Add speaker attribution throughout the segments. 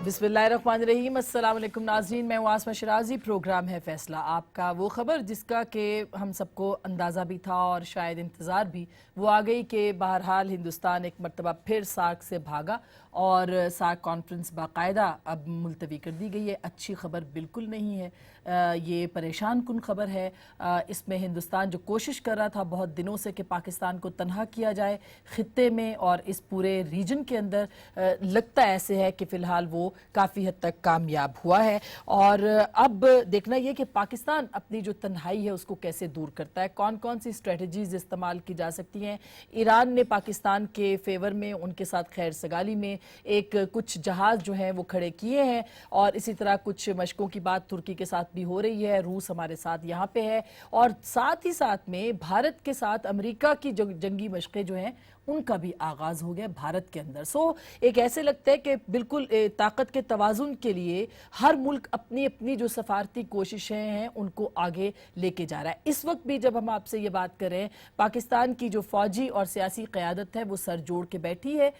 Speaker 1: बिस्मिल्लाहिर्रहमानिर्रहीम। अस्सलाम वालेकुम नाज़रीन, मैं हूँ आसमा शिराजी। प्रोग्राम है फैसला, आपका वो खबर जिसका कि हम सबको अंदाज़ा भी था और शायद इंतज़ार भी। वो आ गई कि बहरहाल हिंदुस्तान एक मरतबा फिर सार्क से भागा और सार्क कॉन्फ्रेंस बाकायदा अब मुलतवी कर दी गई है। अच्छी खबर बिल्कुल नहीं है, ये परेशान कुन खबर है। इसमें हिंदुस्तान जो कोशिश कर रहा था बहुत दिनों से कि पाकिस्तान को तनहा किया जाए ख़ित्ते में और इस पूरे रीजन के अंदर, लगता ऐसे है कि फ़िलहाल वो काफ़ी हद तक कामयाब हुआ है। और अब देखना ये कि पाकिस्तान अपनी जो तन्हाई है उसको कैसे दूर करता है, कौन कौन सी स्ट्रेटजीज इस्तेमाल की जा सकती हैं। ईरान ने पाकिस्तान के फेवर में, उनके साथ खैर सगाली में एक कुछ जहाज़ जो हैं वो खड़े किए हैं और इसी तरह कुछ मशकों की बात तुर्की के साथ भी हो रही है। रूस हमारे साथ यहाँ पे है और साथ ही साथ में भारत के साथ अमेरिका की जो जंगी मशक़ें जो हैं उनका भी आगाज़ हो गया भारत के अंदर। सो एक ऐसे लगता है कि बिल्कुल ताकत के तवाज़ुन के लिए हर मुल्क अपनी अपनी जो सफारती कोशिशें हैं उनको आगे लेके जा रहा है। इस वक्त भी जब हम आपसे ये बात करें, पाकिस्तान की जो फौजी और सियासी क़यादत है वो सर जोड़ के बैठी है।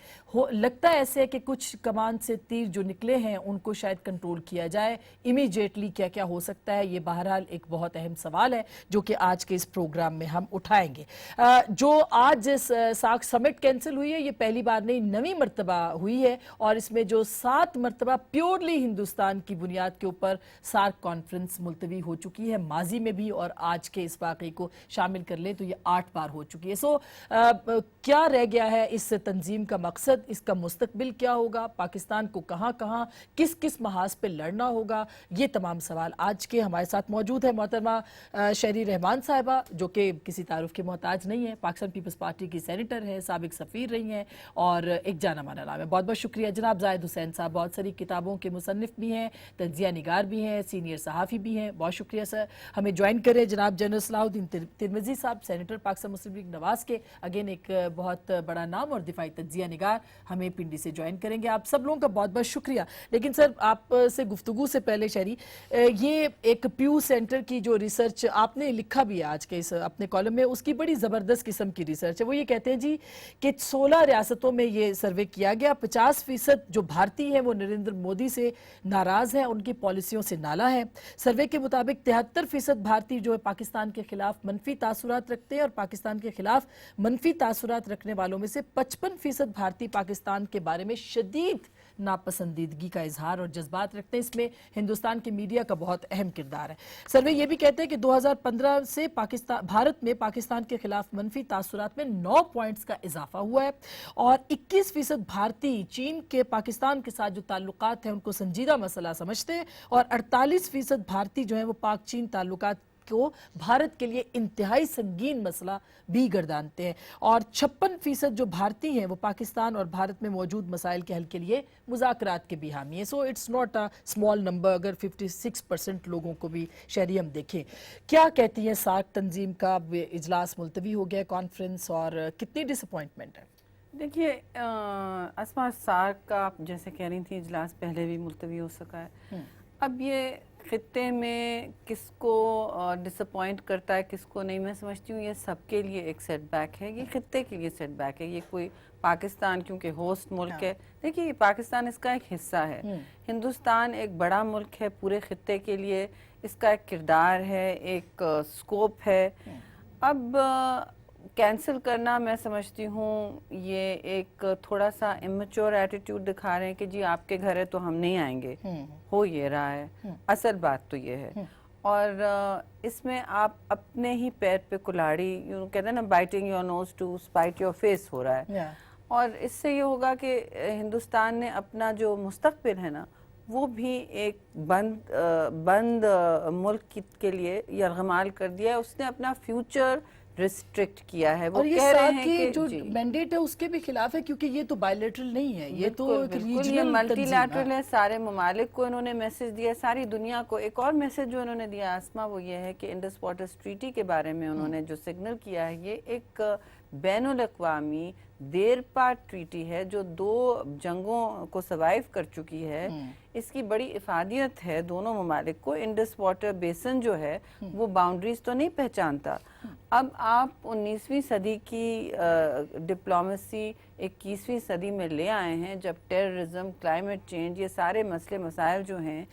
Speaker 1: लगता है ऐसे है कि कुछ कमान से तीर जो निकले हैं उनको शायद कंट्रोल किया जाए। इमीडिएटली क्या क्या हो सकता है, ये बहरहाल एक बहुत अहम सवाल है जो कि आज के इस प्रोग्राम में हम उठाएंगे। जो आज सार्क समिट कैंसिल हुई है, ये पहली बार नहीं 9वीं मरतबा हुई है और इसमें जो 7 मरतबा प्योरली हिंदुस्तान की बुनियाद के ऊपर सार्क कॉन्फ्रेंस मुलतवी हो चुकी है, माजी में भी और आज के इस वाक़े को शामिल कर लें तो ये 8 बार हो चुकी है। सो क्या रह गया है इस तंजीम का मकसद, इसका मुस्तकबिल क्या होगा, पाकिस्तान को कहाँ कहाँ किस किस महाज पे लड़ना होगा, ये तमाम सवाल आज के हमारे साथ मौजूद है। मोहतरमा शहरी रहमान साहिबा जो कि किसी तारुफ के मोहताज नहीं है, पाकिस्तान पीपल्स पार्टी की सेनेटर है, साबिक सफ़ीर रही हैं और एक जाना माना नाम है। बहुत बहुत शुक्रिया जनाब जाहिद हुसैन साहब, बहुत सारी किताबों के मुसन्निफ भी हैं, तंजिया निगार भी हैं, सीनियर सहाफ़ी भी हैं। बहुत शुक्रिया सर, हमें ज्वाइन करें जनाब जनरल सलाहुद्दीन तिरमिज़ी साहब, सेनेटर पाकिस्तान मुस्लिम लीग नवाज़ के, अगेन एक बहुत बड़ा नाम और दिफाई तंजिया निगार, हमें पिंडी से ज्वाइन करेंगे। आप सब लोगों का बहुत बहुत शुक्रिया। लेकिन सर आपसे गुफ्तगू से पहले शहरी, ये एक प्यू सेंटर की जो रिसर्च आपने लिखा भी है आज के इस अपने कॉलम में, उसकी बड़ी ज़बरदस्त किस्म की रिसर्च है। वो ये कहते हैं जी कि 16 रियासतों में ये सर्वे किया गया, 50% जो भारतीय हैं वो नरेंद्र मोदी से नाराज़ हैं, उनकी पॉलिसियों से नाला है। सर्वे के मुताबिक 73% भारतीय जो है पाकिस्तान के खिलाफ मनफी तासुरात रखते हैं और पाकिस्तान के खिलाफ मनफी तासुरात रखने वालों में से 55% भारतीय पाकिस्तान के बारे में शदीद नापसंदीदगी का इजहार और जज्बात रखते हैं। इसमें हिंदुस्तान के मीडिया का बहुत अहम किरदार है। सर्वे ये भी कहते हैं कि 2015 से भारत में पाकिस्तान के खिलाफ मनफी तासुरात में 9 पॉइंट्स का इजाफा हुआ है और 21% भारतीय चीन के पाकिस्तान के साथ जो ताल्लुकात हैं उनको संजीदा मसला समझते हैं और 48% भारतीय जो है वो पाक चीन ताल्लुकात को भारत के लिए इंतहाई संगीन मसला भी गर्दानते हैं और 56% जो भारतीय हैं वो पाकिस्तान और भारत में मौजूद मसाइल के हल के लिए मुज़ाकरात के भी हामी हैं। So it's not a small number अगर 56% लोगों को भी शहरी हम देखें। क्या कहती है सार्क तंजीम का इजलास मुलतवी हो गया कॉन्फ्रेंस और कितनी डिसअपॉइंटमेंट है?
Speaker 2: देखिए अस्मा, सार्क का आप जैसे कह रही थी इजलास पहले भी मुलतवी हो सका है। अब ये खित्ते में किसको डिसअपॉइंट करता है किसको नहीं, मैं समझती हूँ ये सबके लिए एक सेटबैक है, ये खित्ते के लिए सेटबैक है। ये कोई पाकिस्तान क्योंकि होस्ट मुल्क है, देखिए पाकिस्तान इसका एक हिस्सा है, हिंदुस्तान एक बड़ा मुल्क है पूरे खित्ते के लिए, इसका एक किरदार है, एक स्कोप है। अब कैंसिल करना मैं समझती हूँ ये एक थोड़ा सा इमेच्योर एटीट्यूड दिखा रहे हैं कि जी आपके घर है तो हम नहीं आएंगे, हो ये रहा है। असल बात तो ये है और इसमें आप अपने ही पैर पे कुल्हाड़ी, यूँ कहते हैं ना, biting your nose to spite your face हो रहा है। और इससे ये होगा कि हिंदुस्तान ने अपना जो मुस्तकबिल है ना वो भी एक बंद मुल्क के लिए यरगमाल कर दिया है। उसने अपना फ्यूचर रिस्ट्रिक्ट किया है। वो
Speaker 1: और ये
Speaker 2: कह रहे हैं कि
Speaker 1: जो मैंडेट है उसके भी खिलाफ है क्योंकि ये तो बायलैटरल नहीं है, ये तो एक रीजनल
Speaker 2: मल्टीलैटरल है। सारे ममालिक को इन्होंने मैसेज दिया, सारी दुनिया को। एक और मैसेज जो इन्होंने दिया आसमा वो ये है कि इंडस वाटर्स ट्रीटी के बारे में उन्होंने जो सिग्नल किया है, ये एक बैनुल अक़वामी देर पा ट्रीटी है जो 2 जंगों को सर्वाइव कर चुकी है। इसकी बड़ी इफादियत है दोनों ममालिक को। इंडस वाटर बेसन जो है वो बाउंड्रीज तो नहीं पहचानता اب آپ 19ویں صدی کی ڈپلومیسی 21ویں صدی میں لے آئے ہیں، جب ٹیررزم، کلائمیٹ چینج، یہ سارے مسئلے مسائل جو ہیں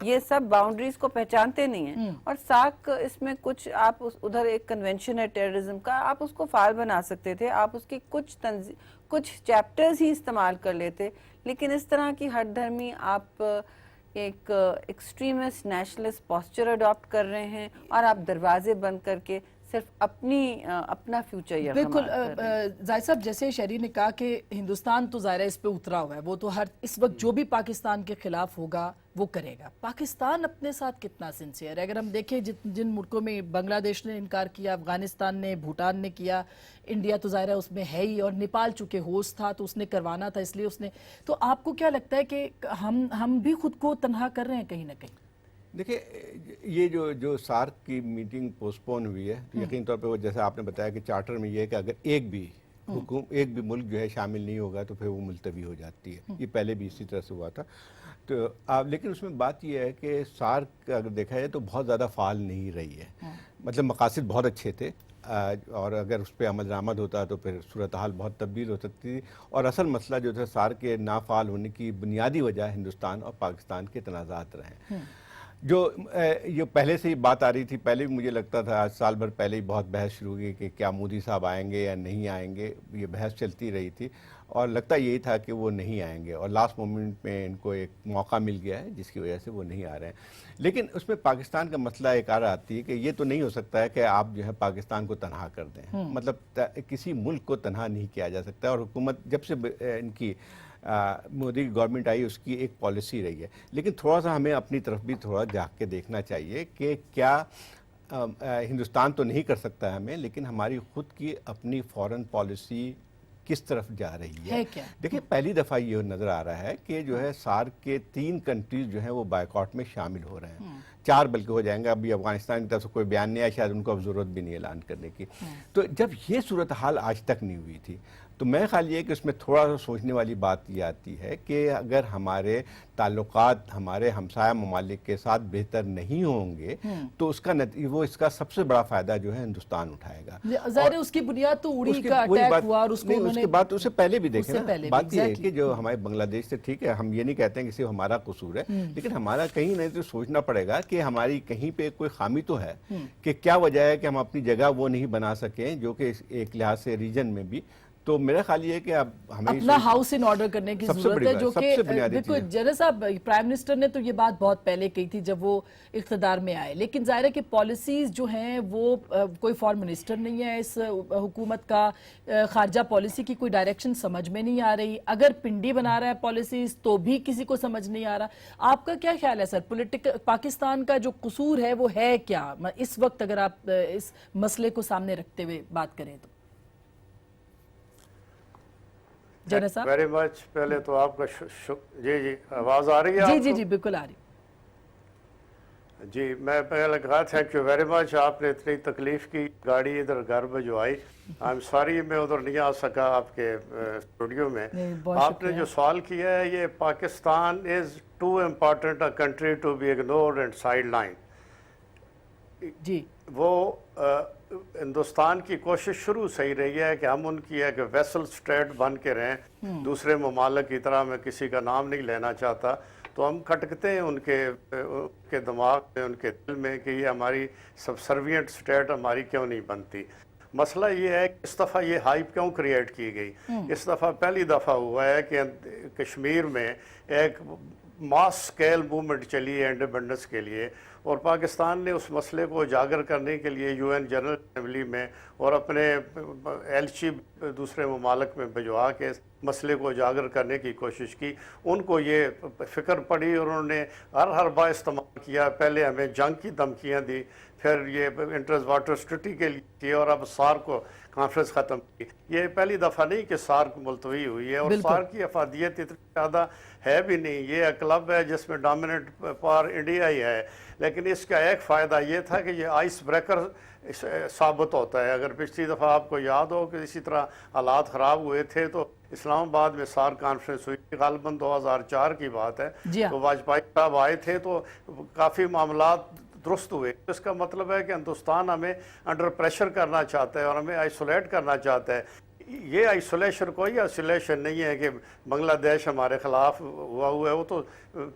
Speaker 2: یہ سب باؤنڈریز کو پہچانتے نہیں ہیں، اور ساک اس میں کچھ آپ ادھر ایک کنونشن ہے ٹیررزم کا، آپ اس کو فعال بنا سکتے تھے، آپ اس کی کچھ چیپٹرز ہی استعمال کر لیتے، لیکن اس طرح کی ہر دھرمی آپ ایک ایکسٹریمسٹ نیشنلسٹ پوسچر اڈاپٹ کر رہے ہیں، اور آپ دروازے بند کر کے صرف اپنا فیوچر یہ
Speaker 1: بالکل زاہد صاحب، جیسے شہری نے کہا کہ ہندوستان تو ظاہر ہے اس پہ اترا ہوا ہے، وہ تو اس وقت جو بھی پاکستان کے خلاف ہوگا وہ کرے گا. پاکستان اپنے ساتھ کتنا سنسیئر ہے؟ اگر ہم دیکھیں جن ملکوں میں بنگلہ دیش نے انکار کیا، افغانستان نے، بھوٹان نے کیا، انڈیا تو ظاہر ہے اس میں ہے ہی، اور نیپال چونکہ ہوسٹ تھا تو اس نے کروانا تھا، اس لیے اس نے. تو آپ کو کیا لگتا ہے کہ ہم بھی خود کو تنہا کر رہے ہیں کہیں نہ کہیں؟
Speaker 3: دیکھیں، یہ جو سارک کی میٹنگ پوسٹ پون ہوئی ہے، تو یقین طور پہ وہ جیسے آپ نے بتایا کہ چارٹر میں یہ ہے کہ اگر ایک بھی ملک جو ہے شامل نہیں ہوگا تو پھر وہ ملتوی ہو جاتی ہے. یہ پہلے بھی اسی طرح سے ہوا تھا. تو لیکن اس میں بات یہ ہے کہ سارک اگر دیکھا جائے تو بہت زیادہ فعال نہیں رہی ہے. مطلب مقاصد بہت اچھے تھے، اور اگر اس پہ عمل درآمد ہوتا تو پھر صورتحال بہت تبدیل ہو سکتی تھی. اور اصل مسئلہ جو تھا سارک کے نافعال ہونے کی بنیادی وجہ ہندوستان اور پاکستان کے تنازعات رہے. جو یہ پہلے سے ہی بات آ رہی تھی، پہلے بھی مجھے لگتا تھا، آج سال بھر پہلے ہی بہت بحث شروع ہوئی کہ کیا مودی صاحب آئیں گے یا نہیں آئیں گے. یہ بحث چلتی رہی تھی اور لگتا یہی تھا کہ وہ نہیں آئیں گے، اور لاسٹ مومنٹ میں ان کو ایک موقع مل گیا ہے جس کی وجہ سے وہ نہیں آ رہے ہیں. لیکن اس میں پاکستان کا مسئلہ ایک آ آتی ہے کہ یہ تو نہیں ہو سکتا ہے کہ آپ جو ہے پاکستان کو تنہا کر دیں. مطلب کسی ملک کو تنہا نہیں کیا جا سکتا، اور حکومت جب سے ان کی مودی گورنمنٹ آئی اس کی ایک پالیسی رہی ہے. لیکن تھوڑا سا ہمیں اپنی طرف بھی تھوڑا جاگ کے دیکھنا چاہیے کہ کیا ہندوستان تو نہیں کر سکتا ہمیں، لیکن ہماری خود کی اپنی فورن پالیسی کس طرف جا رہی ہے. دیکھیں، پہلی دفعہ یہ نظر آ رہا ہے کہ جو ہے سارک کے 3 کنٹریز جو ہیں وہ بائیکاٹ میں شامل ہو رہے ہیں، 4 بلکہ ہو جائیں گے. ابھی افغانستان کی طرف سے کوئی بیان نہیں آیا، شاید ان کو اب ضرورت بھی نہیں اعلان کرنے کی. تو جب یہ صورتحال آج تک نہیں ہوئی تھی تو میں خیال یہ کہ اس میں تھوڑا سا سوچنے والی بات یہ آتی ہے کہ اگر ہمارے تعلقات ہمارے ہمسایہ ممالک کے ساتھ بہتر نہیں ہوں گے تو اس کا سب سے بڑا فائدہ جو ہے ہندوستان اٹھائے گا.
Speaker 1: ظاہر ہے اس کی بنیاد تو اڑی کا اٹیک ہوا، اور اس کو انہوں نے،
Speaker 3: اس کے بعد اسے پہلے بھی دیکھیں نا. بات یہ ہے کہ جو ہمارے بنگلہ دیش سے، ٹھیک ہے ہم یہ نہیں کہتے ہیں کہ صرف ہمارا قصور ہے، لیکن ہمارا کہیں نہیں تو سوچنا پڑے گا کہ ہماری کہیں پہ کوئی خامی تو ہے کہ کیا وجہ ہے کہ ہم اپنی جگہ وہ نہیں بنا سکیں جو کہ ایک لحاظ سے ریجن میں بھی. تو میرا خیال یہ ہے کہ اب ہمیں
Speaker 1: اپنا ہاؤس ان آرڈر کرنے کی ضرورت ہے، جو کہ دیکھو جنرل صاحب پرائم منسٹر نے تو یہ بات بہت پہلے کہی تھی جب وہ اقتدار میں آئے. لیکن ظاہر ہے کہ پالیسیز جو ہیں وہ کوئی فارن منسٹر نہیں ہے اس حکومت کا، خارجہ پالیسی کی کوئی ڈائریکشن سمجھ میں نہیں آ رہی. اگر پنڈی بنا رہا ہے پالیسیز تو بھی کسی کو سمجھ نہیں آ رہا. آپ کا کیا خیال ہے سر، پاکستان کا جو قصور ہے وہ ہے کیا اس وقت، اگر آپ اس مسئلے کو سامنے رکھتے ہوئے بات کریں تو؟
Speaker 4: Very much. پہلے تو آپ کا جی آواز آ رہی ہے؟
Speaker 1: جی بالکل آ رہی.
Speaker 4: جی میں پہلے کہا تھینک یو ویری مچ. آپ نے اتنی تکلیف کی، گاڑی ادھر گھر میں جو آئی، آئی ایم سوری میں ادھر نہیں آ سکا آپ کے اسٹوڈیو میں. آپ نے جو سوال کیا ہے، یہ Pakistan is too important a country to be ignored and sideline.
Speaker 1: جی
Speaker 4: وہ ہندوستان کی کوشش شروع سے ہی رہی ہے کہ ہم ان کی ایک ویسل اسٹیٹ بن کے رہیں. دوسرے ممالک کی طرح میں کسی کا نام نہیں لینا چاہتا، تو ہم کھٹکتے ہیں ان کے دماغ میں، ان کے دل میں کہ یہ ہماری سبسروینٹ اسٹیٹ ہماری کیوں نہیں بنتی. مسئلہ یہ ہے کہ اس دفعہ یہ ہائپ کیوں کریٹ کی گئی. اس دفعہ پہلی دفعہ ہوا ہے کہ کشمیر میں ایک ماس سکیل موومنٹ چلی ہے انڈیپنڈنس کے لیے، اور پاکستان نے اس مسئلے کو اجاگر کرنے کے لیے UN جنرل اسمبلی میں اور اپنے ایلچی دوسرے ممالک میں بھجوا کے مسئلے کو اجاگر کرنے کی کوشش کی. ان کو یہ فکر پڑی اور انہوں نے ہر حربہ استعمال کیا. پہلے ہمیں جنگ کی دھمکیاں دی، پھر یہ انٹرس واٹر اسٹریٹی کے لیے کی، اور اب سارک کو کانفرنس ختم کی. یہ پہلی دفعہ نہیں کہ سارک ملتوی ہوئی ہے، اور سارک کی افادیت اتنی زیادہ ہے بھی نہیں. یہ ایک کلب ہے جس میں ڈومیننٹ پاور انڈیا ہی ہے، لیکن اس کا ایک فائدہ یہ تھا کہ یہ آئس بریکر ثابت ہوتا ہے. اگر پچھلی دفعہ آپ کو یاد ہو کہ اسی طرح حالات خراب ہوئے تھے تو اسلام آباد میں سارک کانفرنس ہوئی، غالباً 2004 کی بات ہے. تو واجپئی صاحب آئے تھے تو کافی معاملات दुरुस्त हुए। इसका मतलब है कि हिंदुस्तान हमें अंडर प्रेशर करना चाहता है और हमें आइसोलेट करना चाहता है। ये आइसोलेशन कोई आइसोलेशन नहीं है कि बांग्लादेश हमारे ख़िलाफ़ हुआ है, वो तो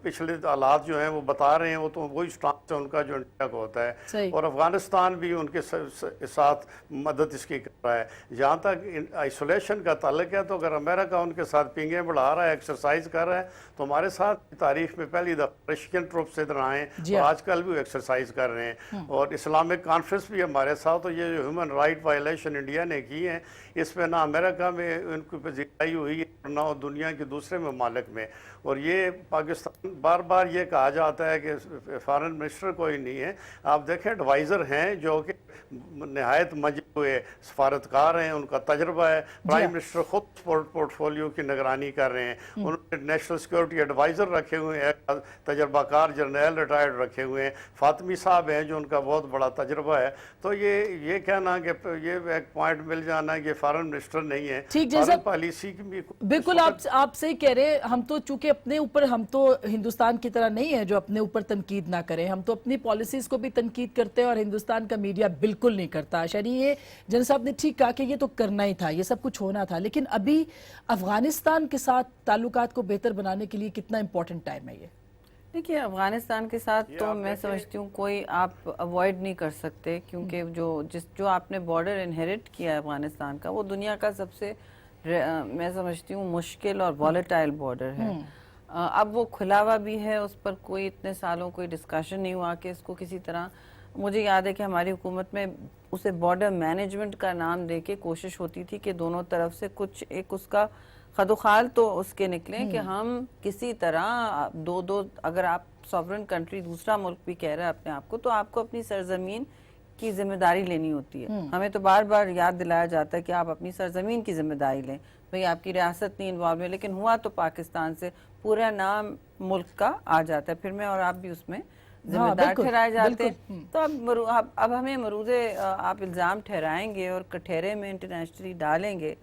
Speaker 4: पिछले हालात जो हैं वो बता रहे हैं, वो तो वही स्टांस है उनका जो इंडिया को होता है। और अफ़गानिस्तान भी उनके साथ मदद इसकी कर रहा है। जहाँ तक आइसोलेशन का ताल्लुक है, तो अगर अमेरिका उनके साथ पिंगें बढ़ा रहा है, एक्सरसाइज कर रहा है, तो हमारे साथ तारीख में पहली दफ़ा रशियन ट्रूप्स इधर आए और आजकल भी एक्सरसाइज कर रहे हैं, और इस्लामिक कॉन्फ्रेंस भी हमारे साथ। तो ये जो ह्यूमन राइट वायलेशन इंडिया ने की है, इस पर ना अमेरिका में उनकी पजीराई हुई है ना दुनिया के दूसरे ममालिक में। और ये पाकिस्तान बार बार ये कहा जाता है कि फॉरेन मिनिस्टर कोई नहीं है। आप देखें एडवाइज़र हैं जो कि नहायत मजे हुए सफारतकार हैं, उनका तजर्बा है। प्राइम मिनिस्टर खुद पोर्टफोलियो की निगरानी कर रहे हैं। उन्होंने नेशनल सिक्योरिटी एडवाइज़र रखे हुए हैं, तजर्बाकार जर्नल रिटायर्ड रखे हुए हैं। फातमी साहब हैं जो उनका बहुत बड़ा तजर्बा है। तो ये कहना कि ये एक पॉइंट मिल जाना कि फॉरेन मिनिस्टर नहीं है, फॉरेन पॉलिसी की भी
Speaker 1: बिल्कुल आप सही कह रहे हैं। हम तो चूंकि अपने ऊपर, हम तो हिंदुस्तान की तरह नहीं है जो अपने ऊपर तनकीद ना करें, हम तो अपनी पॉलिसीज को भी तनकीद करते हैं और हिंदुस्तान का मीडिया बिल्कुल नहीं करता। शरी ये जन साहब ने ठीक कहा कि ये तो करना ही था, ये सब कुछ होना था, लेकिन अभी अफगानिस्तान के साथ ताल्लुकात को बेहतर बनाने के लिए कितना इंपॉर्टेंट टाइम है ये?
Speaker 2: देखिए, अफगानिस्तान के साथ तो मैं समझती हूँ कोई आप अवॉइड नहीं कर सकते, क्योंकि जो आपने बॉर्डर इनहेरिट किया है अफगानिस्तान का, वो दुनिया का सबसे मैं समझती हूँ मुश्किल और वॉलेटाइल बॉर्डर है। अब वो खुला हुआ भी है, उस पर कोई इतने सालों कोई डिस्कशन नहीं हुआ कि इसको किसी तरह, मुझे याद है कि हमारी हुकूमत में उसे बॉर्डर मैनेजमेंट का नाम दे के कोशिश होती थी कि दोनों तरफ से कुछ एक उसका खदोखाल तो उसके निकले कि हम किसी तरह दो अगर आप सॉवरेन कंट्री दूसरा मुल्क भी कह रहा है अपने आप को, तो आपको अपनी सरजमीन की जिम्मेदारी लेनी होती है। हमें तो बार बार याद दिलाया जाता है कि आप अपनी सरजमीन की जिम्मेदारी लें, भाई आपकी रियासत नहीं इन्वॉल्व है, लेकिन हुआ तो पाकिस्तान से पूरा नाम मुल्क का आ जाता है, फिर मैं और आप भी उसमें जिम्मेदार ठहराए जाते हैं। तो अब हमें मरूज़े आप इल्ज़ाम ठहराएंगे और कठहरे में इंटरनेशनली डालेंगे,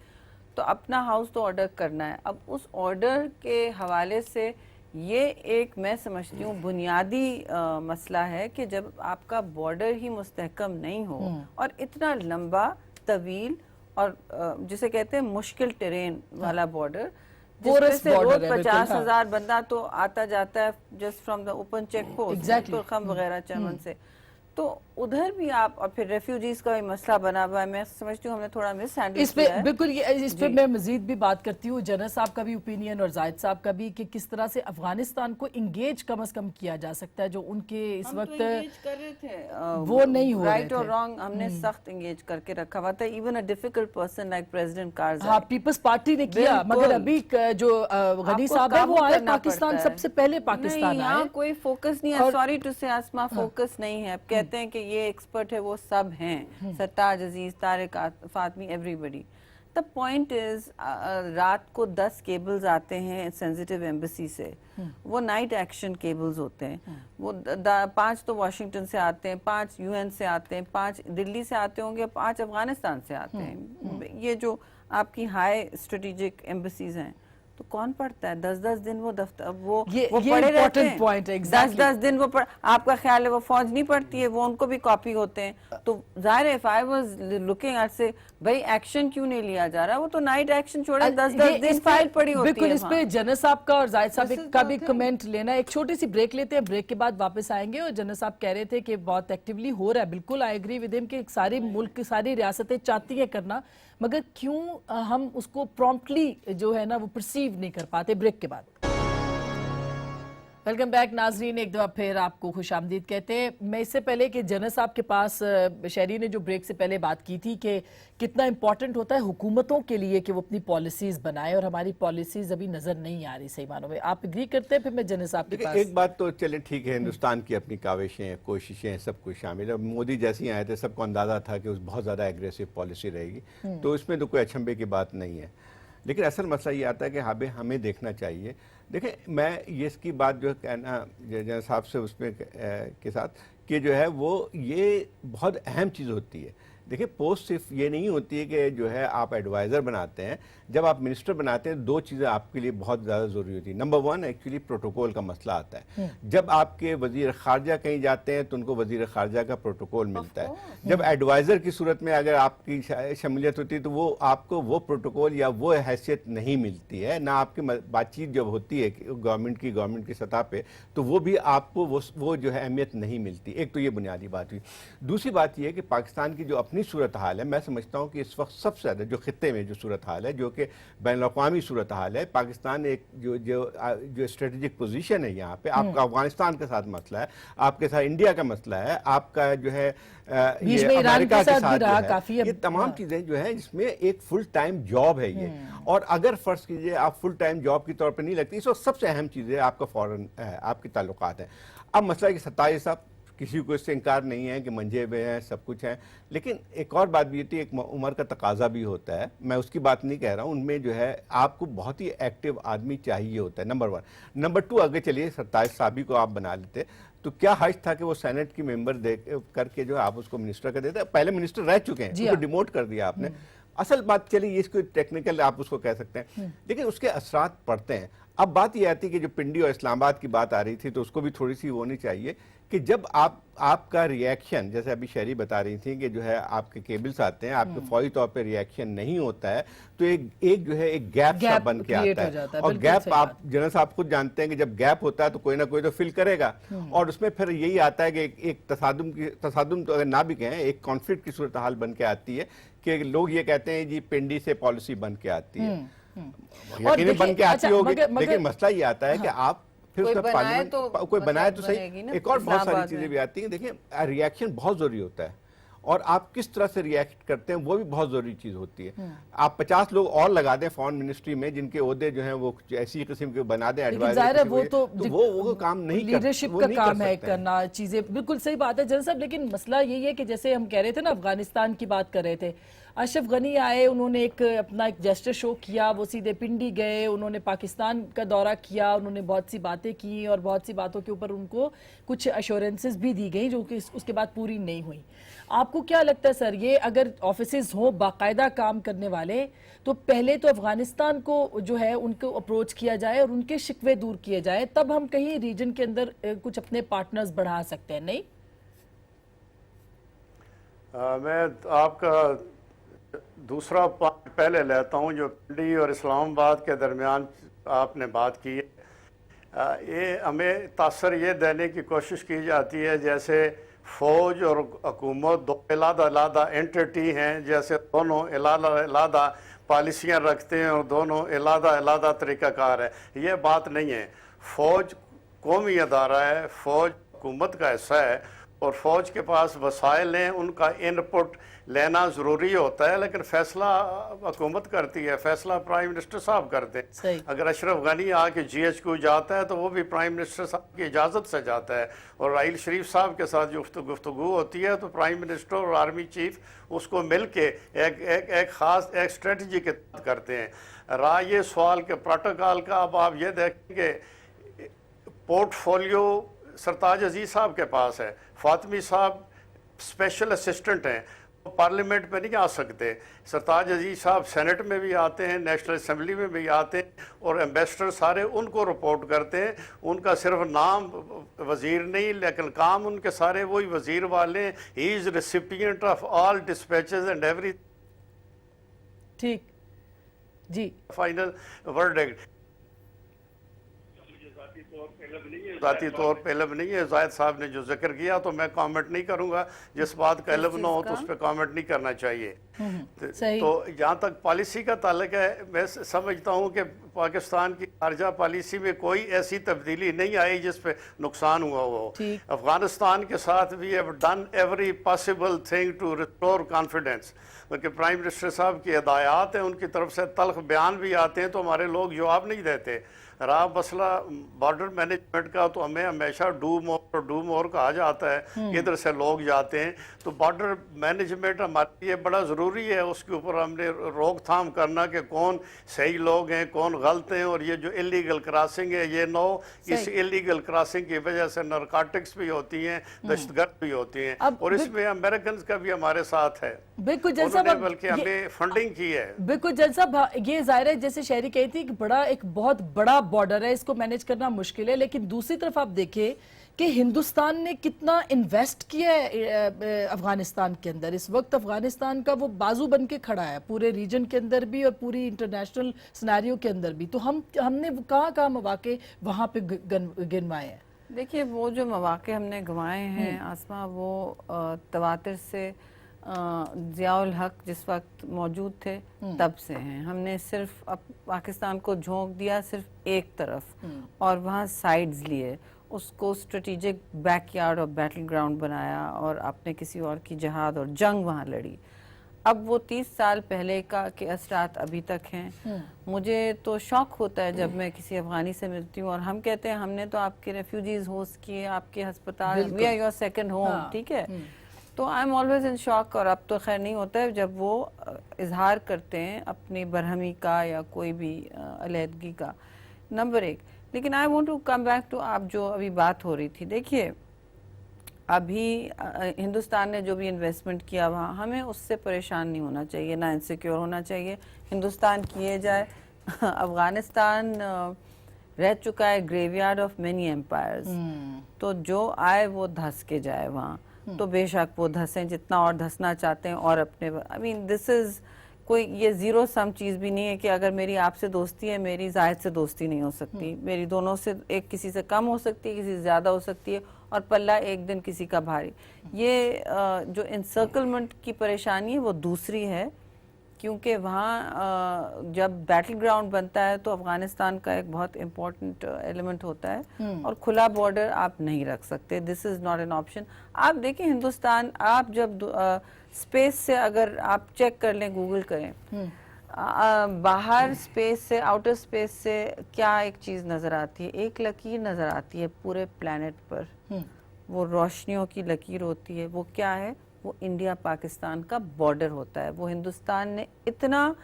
Speaker 2: तो अपना हाउस तो ऑर्डर करना है। अब उस ऑर्डर के हवाले से ये एक मैं समझती हूँ बुनियादी मसला है कि जब आपका बॉर्डर ही मुस्तहकम नहीं हो और इतना लंबा तवील और जिसे कहते हैं मुश्किल टेरेन वाला बॉर्डर, जिसमें से रोज 50,000 बंदा तो आता जाता है just from the open check post वगैरह चमन से, तो उधर भी आप, और फिर रेफ्यूजीज का भी मसला बना हुआ है। मैं समझती हूँ हमने थोड़ा मिस हैंडल किया है।
Speaker 1: बिल्कुल, इस पे मैं मजीद भी बात करती हूँ, जनरल साहब का भी ओपिनियन और जाहिद साहब का भी, कि किस तरह से अफगानिस्तान को इंगेज कम से कम किया जा सकता है, जो उनके इस वक्त
Speaker 2: तो इंगेज कर रहे थे,
Speaker 1: वो नहीं हो रहे थे।
Speaker 2: राइट और रॉन्ग हमने सख्त इंगेज करके रखा हुआ था। Even a difficult person like president Karzai,
Speaker 1: हाँ, पीपल्स पार्टी ने किया, मगर अभी जो गनी साहब है वो आए पाकिस्तान, सबसे पहले पाकिस्तान आए।
Speaker 2: कोई फोकस नहीं है, सॉरी टू से आसमा, फोकस नहीं है। अब कहते हैं कि ये एक्सपर्ट है, वो सब हैं, Sartaj Aziz, Tariq Fatemi, everybody. The point is, रात को 10 केबल्स आते हैं सेंसिटिव एम्बेसी से, वो नाइट एक्शन केबल्स होते हैं। वो 5 तो वाशिंगटन से आते हैं, 5 यूएन से आते हैं, 5 दिल्ली से आते होंगे, 5 अफगानिस्तान से आते हैं। ये जो आपकी हाई स्ट्रेटेजिक एम्बेसीज हैं, तो कौन पढ़ता है 10-10 दिन वो दफ्तर वो पढ़े रहते हैं। 10-10 दिन वो आपका ख्याल है वो फौज नहीं पढ़ती है, वो उनको भी कॉपी होते हैं। तो जाहिर है, if I was looking at से भाई एक्शन क्यों नहीं लिया जा रहा, वो तो नाइट एक्शन छोड़े 10-10 दिन फाइल पड़ी होती है।
Speaker 1: बिल्कुल, इस पे जनरल साहब का और जाहिद साहब का भी कमेंट लेना। एक छोटी सी ब्रेक लेते हैं, ब्रेक के बाद वापस आएंगे। और जनरल साहब कह रहे थे कि बहुत एक्टिवली हो रहा है, बिल्कुल आई एग्री विद हिम कि सारे मुल्क की सारी रियासतें चाहती है करना, मगर क्यों हम उसको प्रॉम्प्टली जो है ना वो परसीव नहीं कर पाते। ब्रेक के बाद वेलकम बैक नाजरीन, एक दफ़ा फिर आपको खुश आमदीद कहते हैं। मैं इससे पहले कि जनरल साहब के पास, शहरी ने जो ब्रेक से पहले बात की थी कि कितना इंपॉर्टेंट होता है हुकूमतों के लिए कि वो अपनी पॉलिसीज़ बनाए, और हमारी पॉलिसीज़ अभी नज़र नहीं आ रही सही मानों में। आप एग्री करते हैं? फिर मैं जनरल साहब के पास
Speaker 3: एक बात तो चले ठीक है, हिंदुस्तान की अपनी काविशें, कोशिशें सब कुछ शामिल है। मोदी जैसे ही आए थे सबको अंदाज़ा था कि उस बहुत ज़्यादा एग्रेसिव पॉलिसी रहेगी, तो इसमें तो कोई अचंभे की बात नहीं है। लेकिन असल मसला ये आता है कि हमें देखना चाहिए। देखिए, मैं ये इसकी बात जो कहना जनरल साहब से उसमें के साथ कि जो है वो ये बहुत अहम चीज़ होती है। دیکھیں پوسٹ صرف یہ نہیں ہوتی ہے کہ جو ہے آپ ایڈوائزر بناتے ہیں. جب آپ منسٹر بناتے ہیں دو چیزیں آپ کے لیے بہت زیادہ ضروری ہوتی ہیں. نمبر ون ایکچولی پروٹوکول کا مسئلہ آتا ہے. جب آپ کے وزیر خارجہ کہیں جاتے ہیں تو ان کو وزیر خارجہ کا پروٹوکول ملتا ہے. جب ایڈوائزر کی صورت میں اگر آپ کی شمولیت ہوتی ہے تو وہ آپ کو وہ پروٹوکول یا وہ حیثیت نہیں ملتی ہے. نہ آپ کی بات چیت جب ہوتی ہے گورنمنٹ کی سطح پہ تو وہ بھی آپ کو وہ جو ہے اہمیت نہیں ملتی. ایک تو یہ بنیادی بات ہوئی. دوسری بات یہ ہے کہ پاکستان کی جو اپنی صورتحال ہے, میں سمجھتا ہوں کہ اس وقت سب سے زیادہ جو خطے میں جو صورتحال ہے جو کہ بین الاقوامی صورتحال ہے, پاکستان ایک جو اسٹریٹجک پوزیشن ہے یہاں پہ, آپ کا افغانستان کے ساتھ مسئلہ ہے, آپ کے ساتھ انڈیا کا مسئلہ ہے, آپ کا جو ہے
Speaker 1: بیچ میں ایران کے ساتھ بھی رہا کافی.
Speaker 3: یہ تمام چیزیں جو ہیں جس میں ایک فل ٹائم جاب ہے یہ. اور اگر فرض کیجئے آپ فل ٹائم جاب کی طور پہ نہیں لگتی, اس وقت سب سے اہم چیز ہے آپ کا فورن آپ کے تعلقات ہیں. اب مسئلہ کہ 27 صاحب کسی کو اس سے انکار نہیں ہے کہ منجھے ہوئے ہیں, سب کچھ ہیں, لیکن ایک اور بات بھی ہوتی ہے, ایک عمر کا تقاضا بھی ہوتا ہے. میں اس کی بات نہیں کہہ رہا ہوں, ان میں جو ہے آپ کو بہت ہی ایکٹیو آدمی چاہیے ہوتا ہے, نمبر ون. نمبر ٹو, اگر چلیے 27 صاحبی کو آپ بنا لیتے تو کیا حج تھا کہ وہ سینٹ کی ممبر کر کے جو ہے آپ اس کو منسٹر کر دیتے. پہلے منسٹر رہ چکے ہیں, اس کو ڈیموٹ کر دیا آپ نے. اصل بات چلیے اس کو ٹیکنیکل آپ اس کو کہہ سکتے ہیں, لیکن اس کے اثرات پڑتے ہیں. اب بات یہ آتی ہے کہ جو پنڈی اور اسلام آباد کی بات آ رہی تھی تو اس کو بھی تھوڑی سی ہونی چاہیے کہ جب آپ کا ریئیکشن, جیسے ابھی شہری بتا رہی تھیں کہ جو ہے آپ کے کیبلز آتے ہیں, آپ کے فوری طور پہ ریئیکشن نہیں ہوتا ہے تو ایک جو ہے ایک گیپ سا بن کے آتا ہے. اور گیپ آپ جنرل صاحب خود جانتے ہیں کہ جب گیپ ہوتا ہے تو کوئی نہ کوئی تو فل کرے گا, اور اس میں پھر یہی آتا ہے کہ ایک تصادم تو اگر نہ بھی کہیں, ایک کانفلکٹ کی صورتحال بن کے آتی ہے کہ لوگ یہ کہتے ہیں جی پنڈی سے پالیسی بن کے آتی ہے. یقیناً بن کے آتی ہوگی, لیکن مسئلہ یہ آتا ہے کہ آپ پھر اس کا پارلیمنٹ کوئی بنائے تو صحیح. ایک اور بہت ساری چیزیں بھی آتی ہیں. دیکھیں ریئیکشن بہت ضروری ہوتا ہے, اور آپ کس طرح سے ریئیکٹ کرتے ہیں وہ بھی بہت ضروری چیز ہوتی ہے. آپ 50 لوگ اور لگا دیں فارن منسٹری میں جن کے عہدے جو ہیں وہ ایسی قسم کے بنا دیں ایڈوائزر, وہ کام نہیں کرتے.
Speaker 1: لیڈرشپ کا کام ہے کرنا چیزیں, بالکل صحیح بات ہے جنرل صاحب. لیکن مسئلہ یہی ہے کہ جیسے ہم کہہ رہے تھے نا, افغانستان کی بات کر رہے تھے, اشرف غنی آئے, انہوں نے اپنا ایک جیسچر شو کیا, وہ سیدھے پنڈی گئے, انہوں نے پاکستان کا دورہ کیا, انہوں نے بہت سی باتیں کی اور بہت سی باتوں کے اوپر ان کو کچھ ایشورنسز بھی دی گئیں جو کہ اس کے بعد پوری نہیں ہوئی. آپ کو کیا لگتا ہے سر, یہ اگر آفیسز ہوں باقاعدہ کام کرنے والے تو پہلے تو افغانستان کو جو ہے ان کو اپروچ کیا جائے اور ان کے شکوے دور کیے جائے, تب ہم کہیں ریجن کے اندر کچھ اپنے پارٹنرز بڑھا سکتے ہیں, نہیں؟
Speaker 4: میں آپ کا دوسرا پوائنٹ پہلے لیتا ہوں جو پنڈی اور اسلام آباد کے درمیان آپ نے بات کی ہے. یہ ہمیں تاثر یہ دینے کی کوشش کی جاتی ہے جیسے فوج اور حکومت دو علیحدہ اینٹی ہیں, جیسے دونوں علیحدہ پالیسیاں رکھتے ہیں اور دونوں علیحدہ طریقہ کار ہے. یہ بات نہیں ہے. فوج قومی ادارہ ہے, فوج حکومت کا حصہ ہے, اور فوج کے پاس وسائل ہیں, ان کا ان پٹ لینا ضروری ہوتا ہے, لیکن فیصلہ حکومت کرتی ہے, فیصلہ پرائم منسٹر صاحب کرتے ہیں. اگر اشرف غنی آ کے جی ایچ کیو جاتا ہے تو وہ بھی پرائم منسٹر صاحب کی اجازت سے جاتا ہے, اور راحیل شریف صاحب کے ساتھ جو گفتگو ہوتی ہے تو پرائم منسٹر اور آرمی چیف اس کو مل کے ایک خاص ایک اسٹریٹجی کے تحت کرتے ہیں. رہا یہ سوال کہ پروٹوکول کا, اب آپ یہ دیکھیں کہ پورٹ فولیو سرتاج عزیز صاحب کے پاس ہے, فاطمی صاحب اسپیشل اسسٹنٹ ہیں, وہ پارلیمنٹ میں نہیں آ سکتے. سرتاج عزیز صاحب سینٹ میں بھی آتے ہیں, نیشنل اسمبلی میں بھی آتے ہیں, اور ایمبیسڈر سارے ان کو رپورٹ کرتے ہیں. ان کا صرف نام وزیر نہیں لیکن کام ان کے سارے وہی وزیر والے ہیں. He is recipient of all dispatches and every.
Speaker 1: ٹھیک جی,
Speaker 4: فائنل ورڈکٹ ذاتی طور پہ علم نہیں ہے. زاہد صاحب نے جو ذکر کیا تو میں کامنٹ نہیں کروں گا, جس بات کا علم نہ ہو تو اس پہ کامنٹ نہیں کرنا چاہیے. تو جہاں تک پالیسی کا تعلق ہے, میں سمجھتا ہوں کہ پاکستان کی خارجہ پالیسی میں کوئی ایسی تبدیلی نہیں آئی جس پہ نقصان ہوا ہو. افغانستان کے ساتھ we have done every possible thing to restore confidence. کیونکہ پرائم منسٹر صاحب کی ہدایات ہیں, ان کی طرف سے تلخ بیان بھی آتے ہیں تو ہمارے لوگ جواب نہیں دیتے. रहा मसला बॉर्डर मैनेजमेंट का, तो हमें हमेशा डू मोर कहा जाता है, इधर से लोग जाते हैं। तो बॉर्डर मैनेजमेंट हमारे लिए बड़ा ज़रूरी है, उसके ऊपर हमने रोकथाम करना कि कौन सही लोग हैं, कौन गलत हैं। और ये जो इलीगल क्रॉसिंग है, ये इस इलीगल क्रॉसिंग की वजह से नारकोटिक्स भी होती हैं, दहशतगर्द भी होती हैं, और इसमें अमेरिकन का भी हमारे साथ है।
Speaker 1: बिल्कुल जज साहब,
Speaker 4: उन्होंने बल्कि हमें फंडिंग की है।
Speaker 1: बिल्कुल जज साहब, ये जाहिर है जैसे शहरी कही थी कि एक बहुत बड़ा बॉर्डर है, इसको मैनेज करना मुश्किल है। लेकिन दूसरी तरफ आप देखिए कि हिंदुस्तान ने कितना इन्वेस्ट किया है अफगानिस्तान के अंदर। इस वक्त अफगानिस्तान का वो बाजू बन के खड़ा है पूरे रीजन के अंदर भी और पूरी इंटरनेशनल सिनेरियो के अंदर भी। तो हमने कहाँ मौके वहाँ पे गिनवाए हैं?
Speaker 2: देखिए, वो जो मौके हमने गंवाए हैं आसमा, वो तवातिर से ज़ियाउल हक जिस वक्त मौजूद थे तब से हैं। हमने सिर्फ अब पाकिस्तान को झोंक दिया सिर्फ एक तरफ और वहाँ साइड्स लिए, उसको स्ट्रेटेजिक बैकयार्ड और बैटल ग्राउंड बनाया और आपने किसी और की जहाद और जंग वहाँ लड़ी। अब वो 30 साल पहले के असरात अभी तक हैं। मुझे तो शौक होता है जब मैं किसी अफगानी से मिलती हूँ और हम कहते हैं हमने तो आपके रेफ्यूजीज होस्ट किए, आपके अस्पताल, we are your second home, ठीक है। तो I am always in shock. और अब तो खैर नहीं होता है जब वो इजहार करते हैं अपनी बरहमी का या कोई भी अलहदगी का, नंबर एक। लेकिन I want to come back to आप जो अभी बात हो रही थी। देखिए, अभी हिंदुस्तान ने जो भी इन्वेस्टमेंट किया वहाँ, हमें उससे परेशान नहीं होना चाहिए, ना इनसिक्योर होना चाहिए। हिंदुस्तान किए जाए। अफगानिस्तान रह चुका है ग्रेवयार्ड ऑफ मेनी एम्पायर्स, तो जो आए वो धस के जाए वहाँ। तो बेशक वो धसें जितना और धसना चाहते हैं और अपने, आई मीन दिस इज कोई ये जीरो सम चीज़ भी नहीं है कि अगर मेरी आपसे दोस्ती है मेरी जायद से दोस्ती नहीं हो सकती, मेरी दोनों से एक किसी से कम हो सकती है, किसी से ज़्यादा हो सकती है, और पल्ला एक दिन किसी का भारी। ये जो इंसर्कलमेंट की परेशानी है वो दूसरी है, क्योंकि वहाँ जब बैटल ग्राउंड बनता है तो अफगानिस्तान का एक बहुत इम्पोर्टेंट एलिमेंट होता है और खुला बॉर्डर आप नहीं रख सकते, this is not an option. आप देखिए हिंदुस्तान, आप जब स्पेस से अगर आप चेक कर लें, गूगल करें, बाहर स्पेस से, आउटर स्पेस से क्या एक चीज़ नज़र आती है, एक लकीर नज़र आती है पूरे प्लेनेट पर, वो रोशनियों की लकीर होती है। वो क्या है? वो इंडिया पाकिस्तान का बॉर्डर होता है। वो हिंदुस्तान ने इतना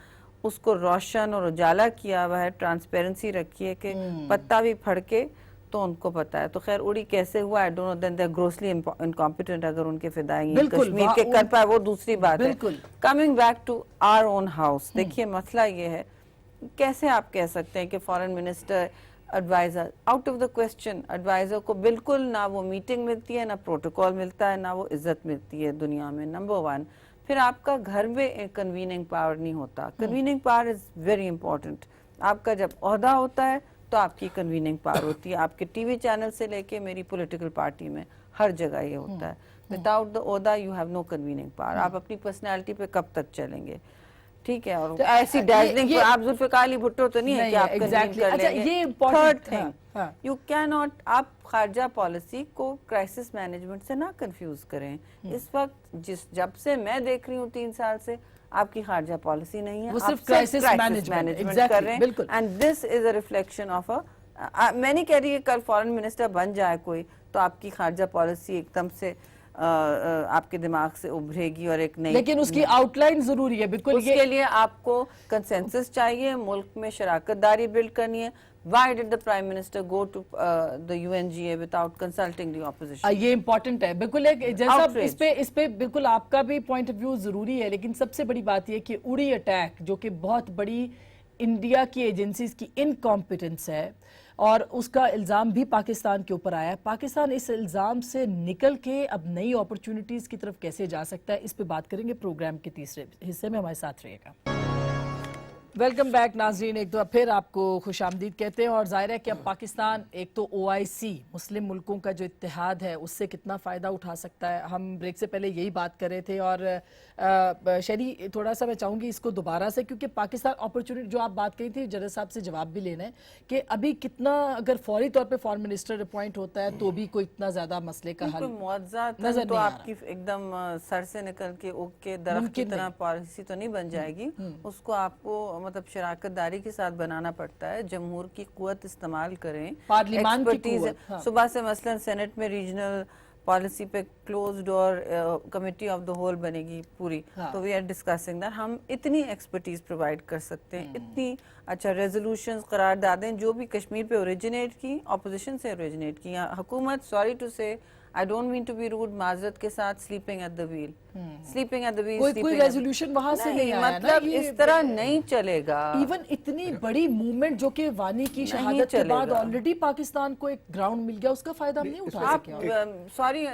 Speaker 2: उसको रोशन और उजाला किया हुआ है, ट्रांसपेरेंसी रखी है कि पत्ता भी फड़के तो उनको पता है। तो खैर उड़ी कैसे हुआ, I don't know, then they are grossly incompetent. अगर उनके फिदाई कश्मीर के कर पाए वो दूसरी बात है। Coming back to our own house, देखिए मसला ये है, कैसे आप कह सकते हैं कि foreign minister, adviser, out of the question. Adviser को बिल्कुल ना वो मीटिंग मिलती है, ना प्रोटोकॉल मिलता है, ना वो इज्जत मिलती है दुनिया में, नंबर वन। फिर आपका घर में कन्वीनिंग पावर नहीं होता। Convening power is very important. आपका जब ओहदा होता है तो आपकी कन्वीनिंग पावर होती है। आपके टीवी चैनल से लेके मेरी पॉलिटिकल पार्टी में हर जगह ये होता है। विदाउट द ओहदा you have no convening power. आप अपनी पर्सनैलिटी पे कब तक चलेंगे, ठीक है। और ऐसी डैजलिंग पे आप जुल्फ़िकार अली भुट्टो तो नहीं है कि आप कन्वीन कर लेंगे।
Speaker 1: ये important
Speaker 2: thing, you can not, आप खारजा पॉलिसी को क्राइसिस मैनेजमेंट से ना कंफ्यूज करें। इस वक्त जब से मैं देख रही हूँ 3 साल से, आपकी खारजा पॉलिसी नहीं है,
Speaker 1: वो सिर्फ क्राइसिस मैनेजमेंट
Speaker 2: कर रहे हैं। And this is a reflection of मैं नहीं कह रही है कल फॉरेन मिनिस्टर बन जाए कोई तो आपकी खारजा पॉलिसी एकदम से आपके दिमाग से उभरेगी और एक नई,
Speaker 1: लेकिन उसकी आउटलाइन जरूरी है। बिल्कुल,
Speaker 2: उसके लिए आपको कंसेंसस चाहिए, मुल्क में शराकतदारी बिल्ड करनी है। Why did the Prime Minister go to the UNGA without consulting the opposition?
Speaker 1: ये इम्पोर्टेंट है। बिल्कुल, एक जैसा इस पे बिल्कुल आपका भी पॉइंट ऑफ व्यू जरूरी है। लेकिन सबसे बड़ी बात ये कि उड़ी अटैक, जो कि बहुत बड़ी इंडिया की एजेंसीज की इनकॉम्पिटेंस है और उसका इल्ज़ाम भी पाकिस्तान के ऊपर आया है। पाकिस्तान इस इल्ज़ाम से निकल के अब नई अपॉर्चुनिटीज़ की तरफ कैसे जा सकता है, इस पे बात करेंगे प्रोग्राम के तीसरे हिस्से में। हमारे साथ रहिएगा। वेलकम बैक नाजरीन, एक बार फिर आपको खुशामदीद कहते हैं। और जाहिर है कि अब पाकिस्तान एक तो OIC मुस्लिम मुल्कों का जो इत्तेहाद है उससे कितना फ़ायदा उठा सकता है। हम ब्रेक से पहले यही बात कर रहे थे और शरी थोड़ा सा मैं चाहूँगी इसको दोबारा से, क्योंकि पाकिस्तान अपॉर्चुनिटी जो आप बात कही थी, जरद साहब से जवाब भी लेना है कि अभी कितना अगर फौरी तौर पर फॉरेन मिनिस्टर अपॉइंट होता है तो भी कोई इतना ज़्यादा मसले का हल
Speaker 2: नजर तो आपकी एकदम सर से निकल के ओके दरख्त की तरह पॉलिसी तो नहीं बन जाएगी। उसको आपको مطلب شراکت داری کے ساتھ بنانا پڑتا ہے، جمہور کی قوت استعمال کریں،
Speaker 1: پارلیمان کی
Speaker 2: ایکسپرٹیز
Speaker 1: قوت، ہاں۔
Speaker 2: صبح سے مثلا سینٹ میں ریجنل پالیسی پہ close door committee of the whole بنے گی پوری، تو وی آر ڈسکسنگ دیٹ، ہم اتنی ایکسپرٹیز پرووائڈ کر سکتے ہیں، اتنی اچھا ریزولوشنز قراردادیں جو بھی کشمیر پہ اوریجنیٹ کی، اپوزیشن سے اوریجنیٹ کی، حکومت سوری ٹو سے I don't mean to be rude، معذرت کے ساتھ sleeping at the wheel، sleeping at the wheel،
Speaker 1: کوئی ریزولوشن وہاں سے نہیں آیا نا،
Speaker 2: مطلب اس طرح نہیں چلے گا۔
Speaker 1: ایون اتنی بڑی موومنٹ جو کہ وانی کی شہادت کے بعد آلریڈی پاکستان کو ایک گراؤنڈ مل گیا، اس کا فائدہ ہم نہیں اٹھا سکے۔
Speaker 2: Sorry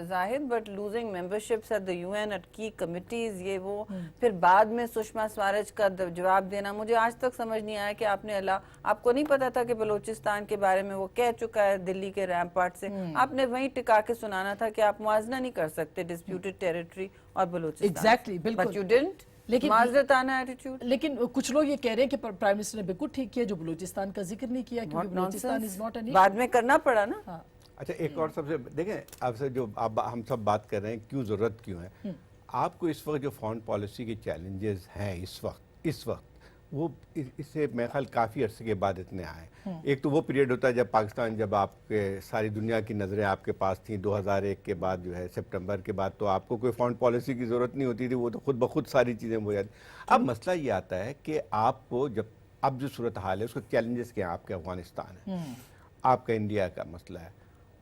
Speaker 2: Zahid, but losing memberships at the UN at کی کمیٹیز، یہ وہ، پھر بعد میں سشما سوراج کا جواب دینا، مجھے آج تک سمجھ نہیں آیا کہ آپ کو نہیں پتا تھا کہ بلوچستان کے بارے میں وہ کہہ چکا ہے دلی کے ریمپارٹ سے، آپ نے وہیں ٹکا کے سنانا تھا کہ آپ موازنہ نہیں کر سکتے ڈسپیوٹڈ ٹیریٹری اور بلوچستان۔
Speaker 1: ایگزیکٹلی، بالکل،
Speaker 2: بٹ یو ڈنٹ،
Speaker 1: لیکن
Speaker 2: معذرتانہ ایٹیٹیوڈ۔
Speaker 1: لیکن کچھ لوگ یہ کہہ رہے ہیں کہ پرائم منسٹر نے بالکل ٹھیک کیا جو بلوچستان کا ذکر نہیں کیا، کیونکہ Balochistan is not an issue,
Speaker 2: بعد میں کرنا پڑا نا۔
Speaker 3: اچھا ایک اور سب سے دیکھیں، اب سے جو ہم سب بات کر رہے ہیں کیوں ضرورت کیوں ہے، آپ کو اس وقت جو فارن پالیسی کے چیلنجز ہیں اس وقت وہ اس سے میرے خیال کافی عرصے کے بعد اتنے آئے۔ ایک تو وہ پیریڈ ہوتا ہے جب پاکستان، جب آپ کے ساری دنیا کی نظریں آپ کے پاس تھیں 2001 کے بعد جو ہے سپٹمبر کے بعد، تو آپ کو کوئی فارن پالیسی کی ضرورت نہیں ہوتی تھی، وہ تو خود بخود ساری چیزیں ہو جاتی۔ اب مسئلہ یہ آتا ہے کہ آپ کو اب جو صورتحال ہے اس کو چیلنجز کیا ہیں، آپ کے افغانستان ہے، آپ کا انڈیا کا مسئلہ ہے،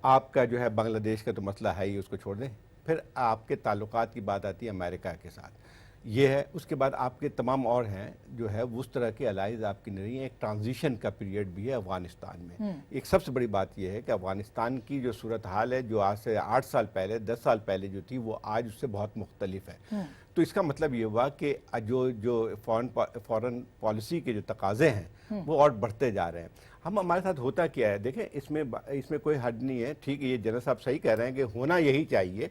Speaker 3: آپ کا جو ہے بنگلہ دیش کا تو مسئلہ ہے ہی، اس کو چھوڑ دیں، پھر آپ کے تعلقات کی بات آتی ہے امریکہ کے ساتھ، یہ ہے، اس کے بعد آپ کے تمام اور ہیں جو ہے اس طرح کے الائز آپ کی نہیں ہیں، ایک ٹرانزیشن کا پیریڈ بھی ہے افغانستان میں۔ ایک سب سے بڑی بات یہ ہے کہ افغانستان کی جو صورتحال ہے جو آج سے 8 سال پہلے 10 سال پہلے جو تھی وہ آج اس سے بہت مختلف ہے، تو اس کا مطلب یہ ہوا کہ جو فارن پالیسی کے جو تقاضے ہیں وہ اور بڑھتے جا رہے ہیں۔ ہمارے ساتھ ہوتا کیا ہے، دیکھیں اس میں کوئی حد نہیں ہے، ٹھیک ہے یہ جنرل صاحب صحیح کہہ رہے ہیں کہ ہونا یہی چاہیے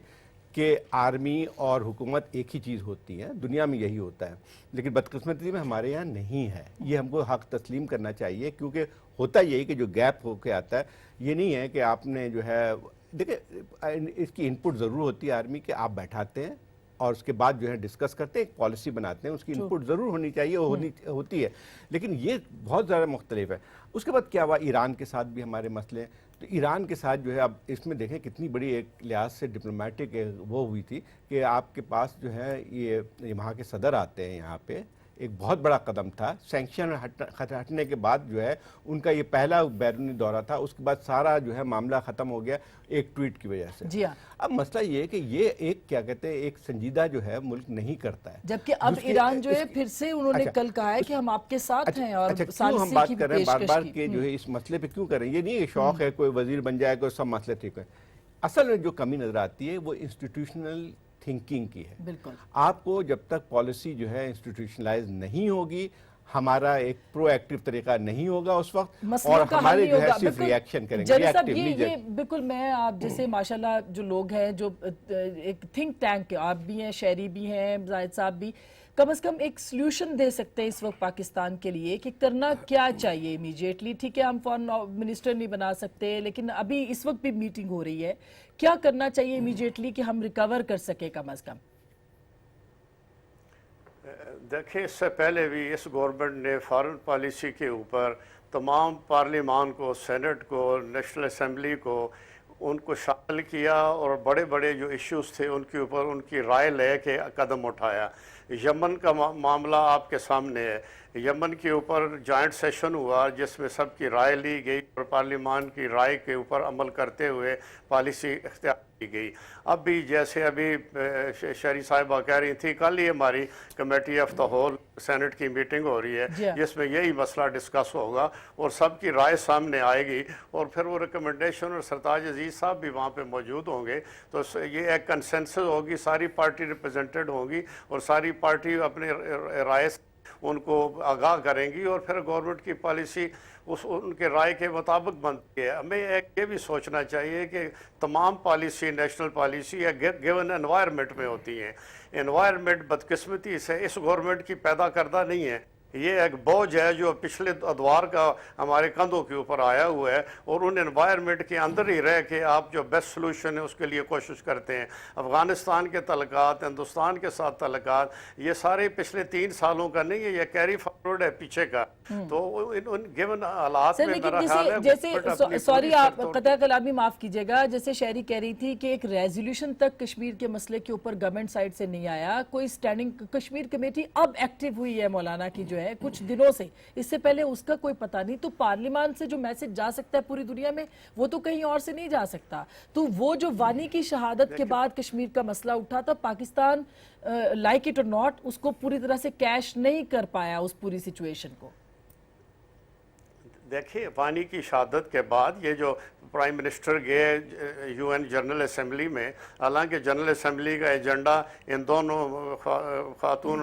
Speaker 3: کہ آرمی اور حکومت ایک ہی چیز ہوتی ہے، دنیا میں یہی ہوتا ہے، لیکن بدقسمتی میں ہمارے یہاں نہیں ہے، یہ ہم کو حق تسلیم کرنا چاہیے، کیونکہ ہوتا یہی کہ جو گیپ ہو کے آتا ہے، یہ نہیں ہے کہ آپ نے جو ہے، دیکھیں اس کی انپٹ ضرور ہوتی ہے آرمی کہ آپ بیٹھاتے ہیں اور اس کے بعد جو ہے ڈسکس کرتے ہیں، ایک پالیسی بناتے ہیں، اس کی انپٹ ضرور ہونی چاہیے، ہوتی ہے، لیکن یہ بہت زیادہ مختلف ہے۔ اس کے بعد کیا ہوا، ایران کے ساتھ بھی ہمارے مسئلے ہیں، تو ایران کے ساتھ جو ہے اب اس میں دیکھیں کتنی بڑی ایک لحاظ سے ڈپلومیٹک وہ ہوئی تھی کہ آپ کے پاس جو ہے یہ وہاں کے صدر آتے ہیں یہاں پہ، ایک بہت بڑا قدم تھا، سینکشن ہٹنے کے بعد جو ہے ان کا یہ پہلا بیرونی دورہ تھا، اس کے بعد سارا جو ہے معاملہ ختم ہو گیا ایک ٹویٹ کی وجہ سے۔
Speaker 1: جی ہاں،
Speaker 3: اب مسئلہ یہ ہے کہ یہ ایک کیا کہتے ہیں ایک سنجیدہ جو ہے ملک نہیں کرتا ہے،
Speaker 1: جبکہ اب ایران جو ہے پھر سے انہوں نے کل کہا ہے کہ ہم آپ کے ساتھ ہیں، اور
Speaker 3: کیوں ہم بات کر رہے ہیں بار بار کہ جو ہے اس مسئلے پہ کیوں کر رہے ہیں، یہ نہیں ہے شوق ہے کوئی وزیر بن جائے کوئی سب مسئلے ٹھیک ہے، اصل میں جو کمی نظر آتی ہے وہ انسٹیٹیوشنل تھنکنگ کی ہے۔
Speaker 1: بالکل،
Speaker 3: آپ کو جب تک پالیسی جو ہے انسٹیٹیوشنلائز نہیں ہوگی، ہمارا ایک پرو ایکٹیو طریقہ نہیں ہوگا اس وقت، اور ہمارے جو ہے صرف ری ایکشن کریں گے، ری ایکٹیو نہیں
Speaker 1: یہ بالکل، میں آپ جیسے ماشاءاللہ جو لوگ ہیں جو ایک تھنک ٹینک، آپ بھی ہیں، شہری بھی ہیں، زاہد صاحب بھی، کم از کم ایک سلیوشن دے سکتے ہیں اس وقت پاکستان کے لیے کہ کرنا کیا چاہیے امیجیٹلی۔ ٹھیک ہے ہم فارن منسٹر نہیں بنا سکتے، لیکن ابھی اس وقت بھی میٹنگ ہو رہی ہے، کیا کرنا چاہیے امیجیٹلی کہ ہم ریکور کر سکیں کم از کم؟
Speaker 4: دیکھیں اس سے پہلے بھی اس گورنمنٹ نے فارن پالیسی کے اوپر تمام پارلیمان کو، سینٹ کو، نیشنل اسمبلی کو، ان کو شامل کیا اور بڑے بڑے جو ایشوز تھے ان کے اوپر ان کی رائے لے کے قدم اٹھایا۔ یمن کا معاملہ آپ کے سامنے ہے، یمن کے اوپر جوائنٹ سیشن ہوا جس میں سب کی رائے لی گئی اور پارلیمان کی رائے کے اوپر عمل کرتے ہوئے پالیسی اختیار کی گئی۔ اب بھی جیسے ابھی شہری صاحبہ کہہ رہی تھی، کل ہی ہماری committee of the whole senate کی میٹنگ ہو رہی ہے جس میں یہی مسئلہ ڈسکس ہوگا اور سب کی رائے سامنے آئے گی، اور پھر وہ ریکمنڈیشن، اور سرتاج عزیز صاحب بھی وہاں پہ موجود ہوں گے، تو یہ ایک کنسنسس ہوگی، ساری پارٹی ریپرزینٹڈ ہوں گی اور ساری پارٹی اپنے رائے ان کو آگاہ کریں گی، اور پھر گورنمنٹ کی پالیسی ان کے رائے کے مطابق بنتی ہے۔ ہمیں یہ بھی سوچنا چاہیے کہ تمام پالیسی نیشنل پالیسی یا گیون انوائرمنٹ میں ہوتی ہیں۔ انوائرمنٹ بدقسمتی سے اس گورنمنٹ کی پیدا کردہ نہیں ہے، ये एक बोझ है जो पिछले अदवार का हमारे कंधों के ऊपर आया हुआ है, और उन एनवायरनमेंट के अंदर ही रह के आप जो बेस्ट सोल्यूशन है उसके लिए कोशिश करते हैं। अफ़गानिस्तान के तल्लुकात, हिंदुस्तान के साथ तल्लुकात, ये सारे पिछले 3 सालों का नहीं है, ये कैरी फॉरवर्ड है पीछे का। तो उन गिवन हालात
Speaker 1: सर
Speaker 4: में
Speaker 1: लेकिन
Speaker 4: मेरा ख्याल है
Speaker 1: जैसे सॉरी आप कतई कलामी माफ कीजिएगा, जैसे शहरी कह रही थी कि एक रेजोल्यूशन तक कश्मीर के मसले के ऊपर गवर्नमेंट साइड से नहीं आया, कोई स्टैंडिंग कश्मीर कमेटी अब एक्टिव हुई है मौलाना की जो है कुछ दिनों से, इससे पहले उसका कोई पता नहीं। तो पार्लियामान से जो मैसेज जा सकता है पूरी दुनिया में वो तो कहीं और से नहीं जा सकता। तो वो जो वानी की शहादत के बाद कश्मीर का मसला उठा था, पाकिस्तान लाइक इट और नॉट उसको पूरी तरह से कैश नहीं कर पाया उस पूरी सिचुएशन को।
Speaker 4: देखिए, वानी की शहादत के बाद ये जो प्राइम मिनिस्टर गए यूएन जनरल असेंबली में, हालांकि जनरल असेंबली का एजेंडा इन दोनों खातून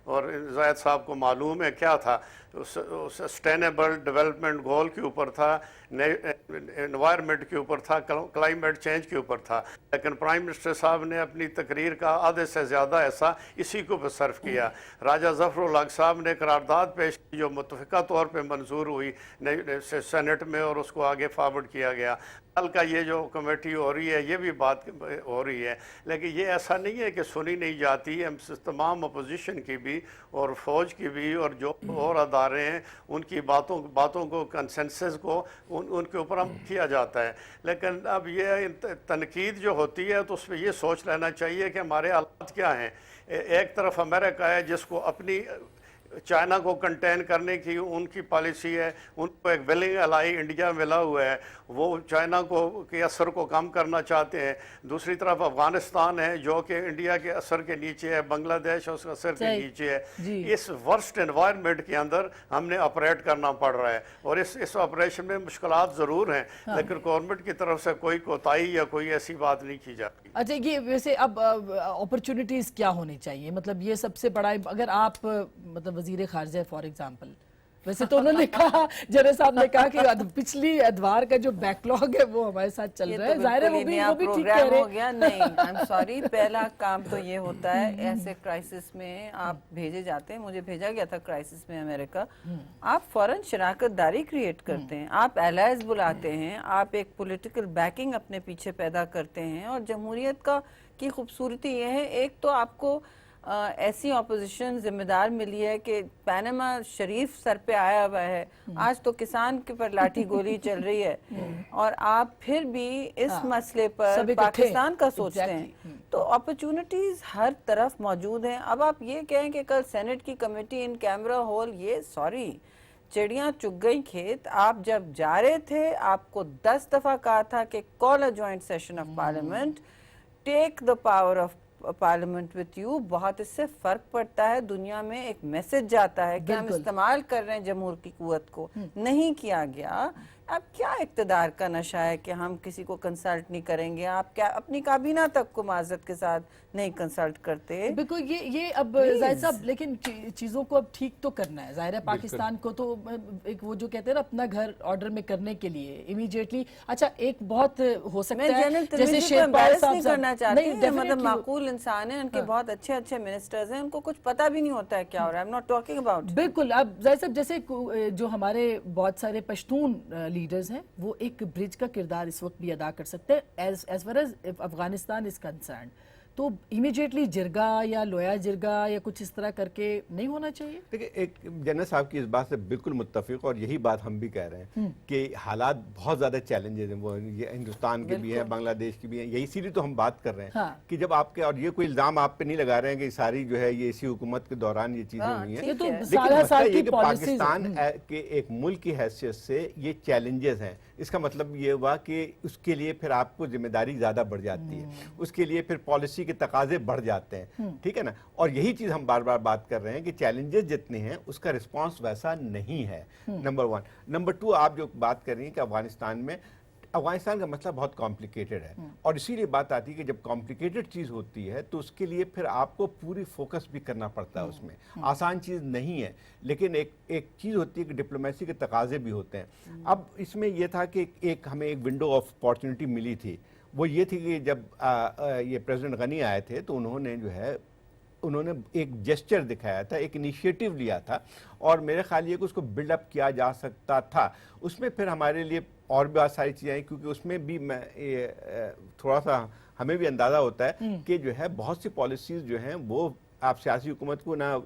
Speaker 4: और जायद साहब को मालूम है क्या था, सस्टेनेबल डेवलपमेंट गोल के ऊपर था, एनवायरनमेंट के ऊपर था, क्लाइमेट चेंज के ऊपर था। लेकिन प्राइम मिनिस्टर साहब ने अपनी तकरीर का आधे से ज़्यादा ऐसा इसी को बसर्फ किया। राजा ज़फ़रुल हक साहब ने करारदाद पेश की जो मुतफ़िका तौर पे मंजूर हुई सेनेट में और उसको आगे फॉरवर्ड किया गया। कल का ये जो कमेटी हो रही है ये भी बात हो रही है, लेकिन ये ऐसा नहीं है कि सुनी नहीं जाती। हम तमाम अपोजिशन की भी और फौज की भी और जो और अदारे हैं उनकी बातों को कंसेंसस को उनके ऊपर हम किया जाता है। लेकिन अब ये तनकीद जो होती है तो उसमें ये सोच लेना चाहिए कि हमारे हालात क्या हैं। एक तरफ अमेरिका है जिसको अपनी चाइना को कंटेन करने की उनकी पॉलिसी है, उनको एक विलिंग अलाई इंडिया मिला हुआ है, वो चाइना को के असर को कम करना चाहते हैं। दूसरी तरफ अफगानिस्तान है जो कि इंडिया के असर के नीचे है, बांग्लादेश उसके असर के नीचे है। इस वर्स्ट एनवायरनमेंट के अंदर हमने ऑपरेट करना पड़ रहा है और इस ऑपरेशन में मुश्किलात ज़रूर हैं, लेकिन गवर्नमेंट की तरफ से कोई कोताही या कोई ऐसी बात नहीं की जाती।
Speaker 1: अच्छा, ये वैसे अब अपॉर्चुनिटीज़ क्या होनी चाहिए, मतलब ये सबसे बड़ा, अगर आप मतलब वजीर खारजा फॉर एग्जांपल, वैसे तो उन्होंने कहा, जनरल साहब ने कहा कि पिछली अदवार का जो बैकलॉग है वो हमारे साथ चल रहा है, जाहिर है वो भी ठीक कह रहे हैं।
Speaker 2: नहीं, आई एम सॉरी, पहला काम तो ये होता है ऐसे क्राइसिस में आप भेजे जाते हैं, मुझे भेजा गया था क्राइसिस में अमेरिका, आप फौरन शराकतदारी क्रिएट करते हैं, आप एलाइज बुलाते हैं, आप एक पॉलिटिकल बैकिंग अपने पीछे पैदा करते हैं। और जमहूरियत का की खूबसूरती ये है, एक तो आपको ऐसी ऑपोजिशन जिम्मेदार मिली है कि पैनामा शरीफ सर पे आया हुआ है, आज तो किसान के पर लाठी गोली चल रही है और आप फिर भी इस मसले पर पाकिस्तान का सोचते हैं। तो अपॉर्चुनिटीज हर तरफ मौजूद हैं। अब आप ये कहें कि कल सेनेट की कमेटी इन कैमरा हॉल, ये सॉरी, चिड़ियां चुग गई खेत। आप जब जा रहे थे आपको 10 दफा कहा था कि call a joint session of parliament, take the power of parliament with you. बहुत इससे फर्क पड़ता है, दुनिया में एक मैसेज जाता है कि हम इस्तेमाल कर रहे हैं जमहूर की कुव्वत को। नहीं किया गया। अब क्या इक़्तिदार का नशा है कि हम किसी को कंसल्ट नहीं करेंगे? आप क्या अपनी काबीना तक को माजरत के साथ नहीं कंसल्ट करते?
Speaker 1: बिल्कुल, ये अब जाहिर साहब, लेकिन चीज़ों को अब ठीक तो करना है। जाहिर है पाकिस्तान को तो एक वो जो कहते हैं ना अपना घर ऑर्डर में करने के लिए इमीडिएटली, अच्छा एक बहुत हो सकता है जैसे शेरपाल साहब
Speaker 2: करना चाहते हैं, मतलब माकूल इंसान है, उनके बहुत अच्छे अच्छे मिनिस्टर्स हैं, उनको कुछ पता भी नहीं होता है क्या हो रहा है। I am not talking about.
Speaker 1: बिल्कुल, अब जाहिर साहब जैसे जो हमारे बहुत सारे पश्तून लीडर्स हैं वो एक ब्रिज का किरदार इस वक्त भी अदा कर सकते हैं as far as Afghanistan is concern. तो इमीडिएटली जिरगा या लोया जिरगा या कुछ इस तरह करके नहीं होना चाहिए।
Speaker 3: देखिए, एक जनरल साहब की इस बात से बिल्कुल मुत्तफिक, और यही बात हम भी कह रहे हैं कि हालात बहुत ज़्यादा चैलेंजेस हैं, वो ये हिंदुस्तान के भी हैं, बांग्लादेश की भी हैं। यही इसीलिए तो हम बात कर रहे हैं कि जब आपके, और ये कोई इल्ज़ाम आप पे नहीं लगा रहे हैं कि सारी जो है ये इसी हुकूमत के दौरान ये चीज़ें हुई हैं, लेकिन पाकिस्तान के एक मुल्क की हैसियत से ये चैलेंजेस हैं। इसका मतलब ये हुआ कि उसके लिए फिर आपको जिम्मेदारी ज़्यादा बढ़ जाती है, उसके लिए फिर पॉलिसी के तकाजे बढ़ जाते हैं, ठीक है ना। और यही चीज़ हम बार बार बात कर रहे हैं कि चैलेंजेस जितने हैं उसका रिस्पांस वैसा नहीं है, नंबर 1। नंबर 2, आप जो बात कर रही हैं कि अफगानिस्तान का मसला बहुत कॉम्प्लिकेटेड है, और इसीलिए बात आती है कि जब कॉम्प्लिकेटेड चीज़ होती है तो उसके लिए फिर आपको पूरी फोकस भी करना पड़ता है उसमें। आसान चीज़ नहीं है, लेकिन एक चीज़ होती है कि डिप्लोमेसी के तकाजे भी होते हैं। अब इसमें यह था कि हमें एक विंडो ऑफ अपॉर्चुनिटी मिली थी, वो ये थी कि जब ये प्रेसिडेंट गनी आए थे तो उन्होंने जो है انہوں نے ایک جیسچر دکھایا تھا, ایک انیشیٹو لیا تھا, اور میرے خیال یہ کہ اس کو بلڈ اپ کیا جا سکتا تھا. اس میں پھر ہمارے لیے اور بھی بہت ساری چیزیں آئیں, کیونکہ اس میں بھی تھوڑا سا ہمیں بھی اندازہ ہوتا ہے کہ جو ہے بہت سی پالیسیز جو ہیں وہ آپ سیاسی حکومت کو نہ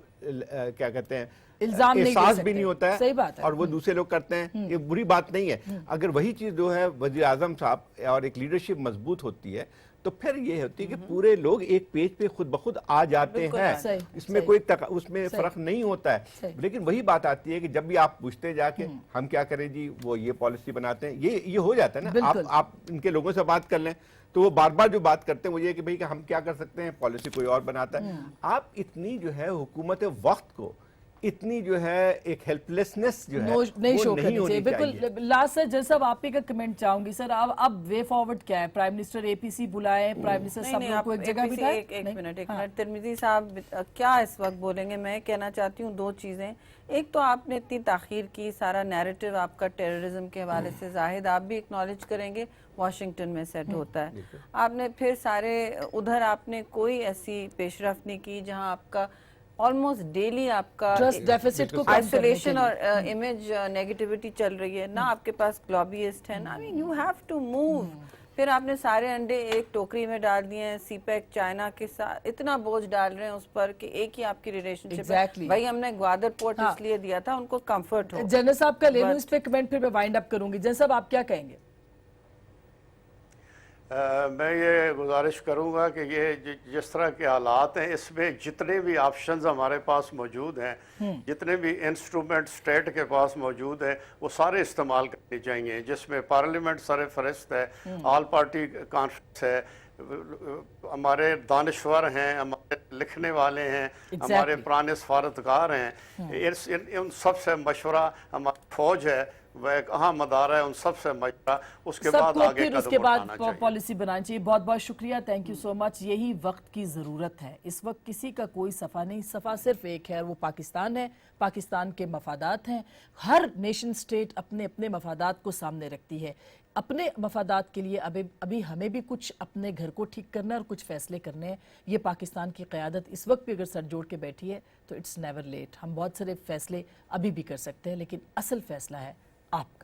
Speaker 3: کیا کہتے ہیں
Speaker 1: الزام نہیں دے
Speaker 3: احساس
Speaker 1: سکتے.
Speaker 3: بھی نہیں ہوتا ہے,
Speaker 1: صحیح بات ہے.
Speaker 3: اور وہ دوسرے لوگ کرتے ہیں, یہ بری بات نہیں ہے. اگر وہی چیز جو ہے وزیر اعظم صاحب اور ایک لیڈرشپ مضبوط ہوتی ہے تو پھر یہ ہوتی ہے کہ پورے لوگ ایک پیج پہ خود بخود آ جاتے ہیں, اس میں کوئی اس میں فرق نہیں ہوتا ہے. لیکن وہی بات آتی ہے کہ جب بھی آپ پوچھتے جا کے ہم کیا کریں جی, وہ یہ پالیسی بناتے ہیں, یہ ہو جاتا ہے نا. آپ ان کے لوگوں سے بات کر لیں تو وہ بار بار جو بات کرتے ہیں وہ یہ کہ بھئی کہ ہم کیا کر سکتے ہیں, پالیسی کوئی اور بناتا ہے. آپ اتنی جو ہے حکومت وقت کو اتنی جو ہے ایک ہیلپ لیسنس جو ہے
Speaker 1: نہیں
Speaker 3: وہ
Speaker 1: شو
Speaker 3: نہیں
Speaker 1: کرنی
Speaker 3: ہونی
Speaker 1: چاہیے.
Speaker 3: چاہیے.
Speaker 1: بالکل لاسٹ سر جیسا آپ کا کمنٹ چاہوں گی سر, اب وے فارورڈ کیا ہے؟ پرائم منسٹر اے پی سی بلائے, پرائم منسٹر سب لوگ کو ایک جگہ بٹھائے.
Speaker 2: ایک منٹ ترمیزی صاحب کیا اس وقت بولیں گے؟ میں کہنا چاہتی ہوں دو چیزیں. ایک تو آپ نے اتنی تاخیر کی, سارا نیریٹو آپ کا ٹیررزم کے حوالے سے, زاہد آپ بھی اکنالج کریں گے واشنگٹن میں سیٹ ہوتا ہے. آپ نے پھر سارے ادھر آپ نے کوئی ایسی پیش رفت نہیں کی جہاں آپ کا آلموسٹ ڈیلی آپ کا
Speaker 1: ٹرسٹ ڈیفیسٹ کو
Speaker 2: آئسولیشن اور امیج نیگیٹیوٹی چل رہی ہے. نہ آپ کے پاس لابیسٹ ہیں, I mean you have to move. پھر آپ نے سارے انڈے ایک ٹوکری میں ڈال دیے ہیں, سی پیک چائنا کے ساتھ اتنا بوجھ ڈال رہے ہیں اس پر کہ ایک ہی آپ کی ریلیشن شپ ہے. بھائی ہم نے گوادر پورٹ اس لیے دیا تھا ان کو کمفرٹ ہو.
Speaker 1: جنرل صاحب کا لے لوں اس پہ کمنٹ, پھر میں وائنڈ اپ کروں گی. جنرل صاحب آپ کیا کہیں گے؟
Speaker 4: میں یہ گزارش کروں گا کہ یہ جس طرح کے حالات ہیں اس میں جتنے بھی آپشنز ہمارے پاس موجود ہیں, جتنے بھی انسٹرومنٹ اسٹیٹ کے پاس موجود ہیں, وہ سارے استعمال کرنے چاہیے, جس میں پارلیمنٹ سر فہرست ہے, آل پارٹی کانفرنس ہے, ہمارے دانشور ہیں, ہمارے لکھنے والے ہیں, ہمارے پرانے سفارتکار ہیں, ان سب سے مشورہ, ہماری فوج ہے وہ ایک اہم مدار ہے, ان سب سے مشورہ, اس کے بعد آگے
Speaker 1: پھر اس کے
Speaker 4: قدم
Speaker 1: بعد
Speaker 4: اٹھانا چاہیے.
Speaker 1: پالیسی بنانی چاہیے. بہت بہت شکریہ, تھینک یو سو مچ. یہی وقت کی ضرورت ہے. اس وقت کسی کا کوئی صفحہ نہیں, صفحہ صرف ایک ہے, وہ پاکستان ہے. پاکستان کے مفادات ہیں. ہر نیشن سٹیٹ اپنے اپنے مفادات کو سامنے رکھتی ہے. اپنے مفادات کے لیے ابھی ہمیں بھی کچھ اپنے گھر کو ٹھیک کرنا اور کچھ فیصلے کرنے ہیں. یہ پاکستان کی قیادت اس وقت بھی اگر سر جوڑ کے بیٹھی ہے تو اٹس نیور لیٹ. ہم بہت سارے فیصلے ابھی بھی کر سکتے ہیں, لیکن اصل فیصلہ ہے آپ